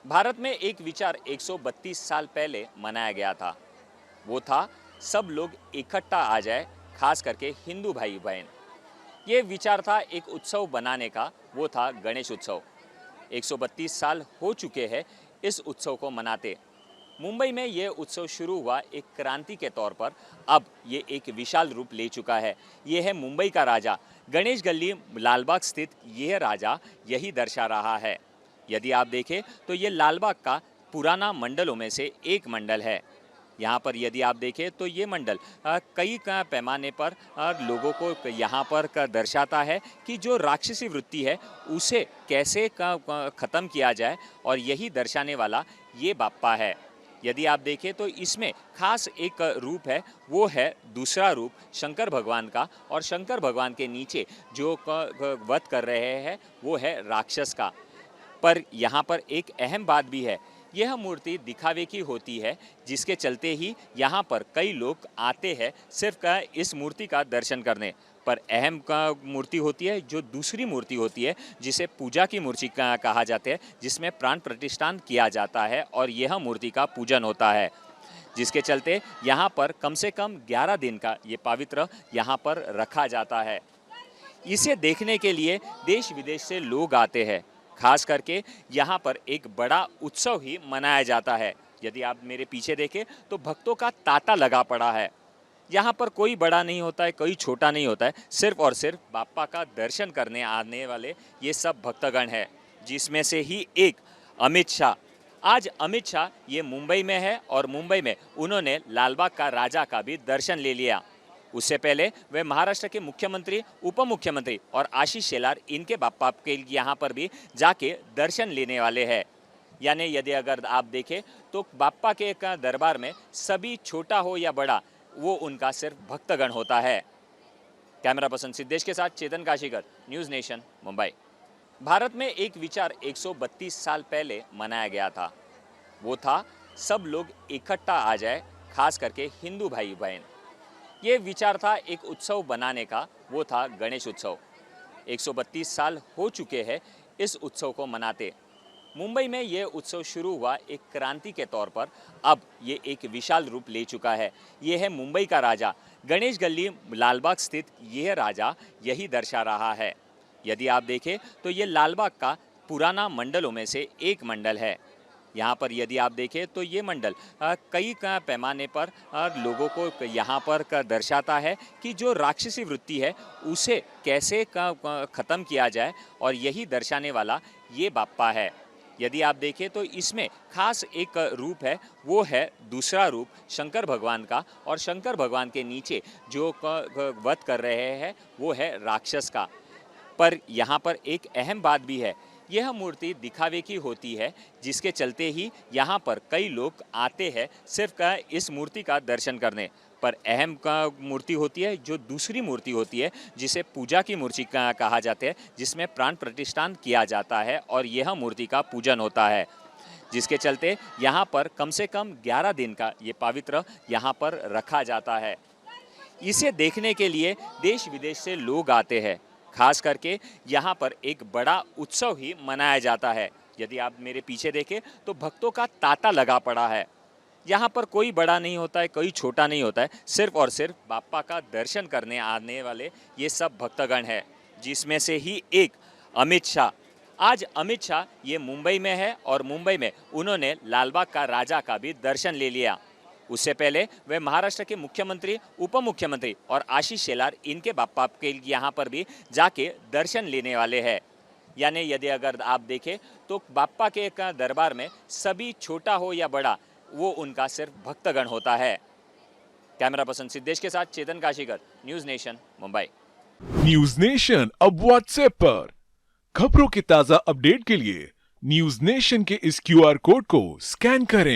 भारत में एक विचार 132 साल पहले मनाया गया था। वो था सब लोग इकट्ठा आ जाए, खास करके हिंदू भाई बहन। ये विचार था एक उत्सव बनाने का, वो था गणेश उत्सव। 132 साल हो चुके हैं इस उत्सव को मनाते। मुंबई में ये उत्सव शुरू हुआ एक क्रांति के तौर पर, अब ये एक विशाल रूप ले चुका है। ये है मुंबई का राजा। गणेश गली लालबाग स्थित यह राजा यही दर्शा रहा है। यदि आप देखें तो ये लालबाग का पुराना मंडलों में से एक मंडल है। यहाँ पर यदि आप देखें तो ये मंडल कई का पैमाने पर लोगों को यहाँ पर दर्शाता है कि जो राक्षसी वृत्ति है उसे कैसे ख़त्म किया जाए, और यही दर्शाने वाला ये बाप्पा है। यदि आप देखें तो इसमें खास एक रूप है, वो है दूसरा रूप शंकर भगवान का, और शंकर भगवान के नीचे जो वध कर रहे हैं वो है राक्षस का। पर यहाँ पर एक अहम बात भी है, यह मूर्ति दिखावे की होती है, जिसके चलते ही यहाँ पर कई लोग आते हैं सिर्फ इस मूर्ति का दर्शन करने। पर अहम का मूर्ति होती है जो दूसरी मूर्ति होती है, जिसे पूजा की मूर्ति कहा जाता है, जिसमें प्राण प्रतिष्ठान किया जाता है और यह मूर्ति का पूजन होता है, जिसके चलते यहाँ पर कम से कम 11 दिन का ये पवित्र यहाँ पर रखा जाता है। इसे देखने के लिए देश विदेश से लोग आते हैं। खास करके यहाँ पर एक बड़ा उत्सव ही मनाया जाता है। यदि आप मेरे पीछे देखें तो भक्तों का तांता लगा पड़ा है। यहाँ पर कोई बड़ा नहीं होता है, कोई छोटा नहीं होता है, सिर्फ और सिर्फ बाप्पा का दर्शन करने आने वाले ये सब भक्तगण हैं, जिसमें से ही एक अमित शाह। आज अमित शाह ये मुंबई में है और मुंबई में उन्होंने लालबाग का राजा का भी दर्शन ले लिया। उससे पहले वे महाराष्ट्र के मुख्यमंत्री, उप मुख्यमंत्री और आशीष शेलार इनके बाप्पा के यहाँ पर भी जाके दर्शन लेने वाले हैं। यानी यदि अगर आप देखें तो बाप्पा के दरबार में सभी छोटा हो या बड़ा, वो उनका सिर्फ भक्तगण होता है। कैमरा पर्सन सिद्धेश के साथ चेतन काशीकर, न्यूज़ नेशन, मुंबई। भारत में एक विचार 132 साल पहले मनाया गया था। वो था सब लोग इकट्ठा आ जाए, खास करके हिंदू भाई बहन। ये विचार था एक उत्सव बनाने का, वो था गणेश उत्सव। 132 साल हो चुके हैं इस उत्सव को मनाते। मुंबई में ये उत्सव शुरू हुआ एक क्रांति के तौर पर, अब ये एक विशाल रूप ले चुका है। ये है मुंबई का राजा। गणेश गली लालबाग स्थित यह राजा यही दर्शा रहा है। यदि आप देखें तो ये लालबाग का पुराना मंडलों में से एक मंडल है। यहाँ पर यदि आप देखें तो ये मंडल कई का पैमाने पर लोगों को यहाँ पर दर्शाता है कि जो राक्षसी वृत्ति है उसे कैसे ख़त्म किया जाए, और यही दर्शाने वाला ये बाप्पा है। यदि आप देखें तो इसमें खास एक रूप है, वो है दूसरा रूप शंकर भगवान का, और शंकर भगवान के नीचे जो वध कर रहे हैं वो है राक्षस का। पर यहाँ पर एक अहम बात भी है, यह मूर्ति दिखावे की होती है, जिसके चलते ही यहाँ पर कई लोग आते हैं सिर्फ इस मूर्ति का दर्शन करने। पर अहम का मूर्ति होती है जो दूसरी मूर्ति होती है, जिसे पूजा की मूर्ति कहा जाता है, जिसमें प्राण प्रतिष्ठान किया जाता है और यह मूर्ति का पूजन होता है, जिसके चलते यहाँ पर कम से कम 11 दिन का ये पवित्र यहाँ पर रखा जाता है। इसे देखने के लिए देश विदेश से लोग आते हैं। खास करके यहाँ पर एक बड़ा उत्सव ही मनाया जाता है। यदि आप मेरे पीछे देखें तो भक्तों का तांता लगा पड़ा है। यहाँ पर कोई बड़ा नहीं होता है, कोई छोटा नहीं होता है, सिर्फ और सिर्फ बाप्पा का दर्शन करने आने वाले ये सब भक्तगण हैं, जिसमें से ही एक अमित शाह। आज अमित शाह ये मुंबई में है और मुंबई में उन्होंने लालबाग का राजा का भी दर्शन ले लिया। उससे पहले वे महाराष्ट्र के मुख्यमंत्री, उप मुख्यमंत्री और आशीष शेलार इनके बाप्पा के यहाँ पर भी जाके दर्शन लेने वाले हैं। यानी यदि अगर आप देखें तो बाप्पा के दरबार में सभी छोटा हो या बड़ा, वो उनका सिर्फ भक्तगण होता है। कैमरा पर्सन सिद्धेश के साथ Chetan Kashikar, news nation, Mumbai. News nation अब व्हाट्सएप पर खबरों के ताजा अपडेट के लिए न्यूज़ नेशन के इस QR कोड को स्कैन करें